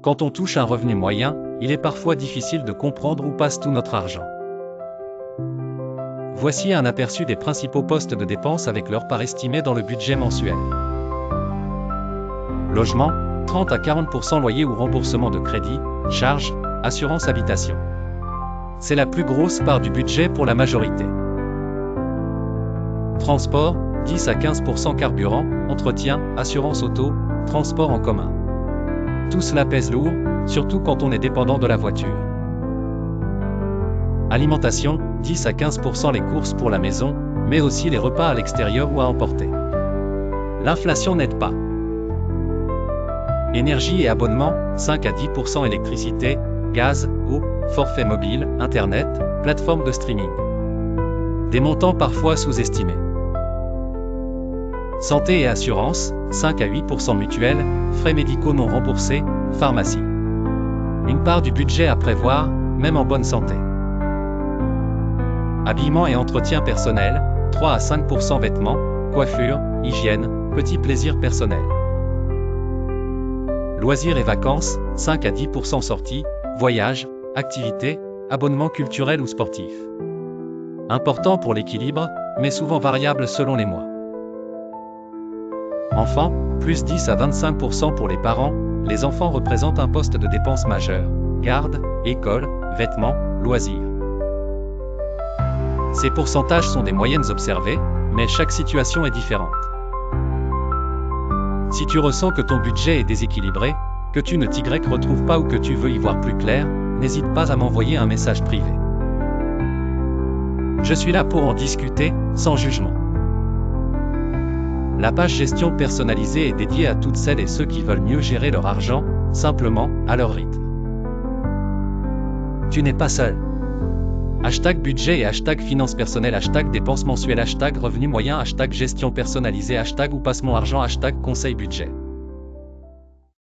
Quand on touche un revenu moyen, il est parfois difficile de comprendre où passe tout notre argent. Voici un aperçu des principaux postes de dépenses avec leur part estimée dans le budget mensuel. Logement, 30 à 40% loyer ou remboursement de crédit, charges, assurance habitation. C'est la plus grosse part du budget pour la majorité. Transport, 10 à 15% carburant, entretien, assurance auto, transport en commun. Tout cela pèse lourd, surtout quand on est dépendant de la voiture. Alimentation, 10 à 15% les courses pour la maison, mais aussi les repas à l'extérieur ou à emporter. L'inflation n'aide pas. Énergie et abonnement, 5 à 10% électricité, gaz, eau, forfait mobile, internet, plateforme de streaming. Des montants parfois sous-estimés. Santé et assurance, 5 à 8% mutuelle, frais médicaux non remboursés, pharmacie. Une part du budget à prévoir, même en bonne santé. Habillement et entretien personnel, 3 à 5% vêtements, coiffure, hygiène, petits plaisirs personnels. Loisirs et vacances, 5 à 10% sorties, voyages, activités, abonnements culturels ou sportifs. Important pour l'équilibre, mais souvent variable selon les mois. Enfants, plus 10 à 25% pour les parents, les enfants représentent un poste de dépense majeur. Garde, école, vêtements, loisirs. Ces pourcentages sont des moyennes observées, mais chaque situation est différente. Si tu ressens que ton budget est déséquilibré, que tu ne t'y retrouves pas ou que tu veux y voir plus clair, n'hésite pas à m'envoyer un message privé. Je suis là pour en discuter, sans jugement. La page gestion personnalisée est dédiée à toutes celles et ceux qui veulent mieux gérer leur argent, simplement, à leur rythme. Tu n'es pas seul. #budget et #finances personnelles, #dépenses mensuelles, #revenu moyen, #gestion personnalisée, #ou passe mon argent, #conseil budget.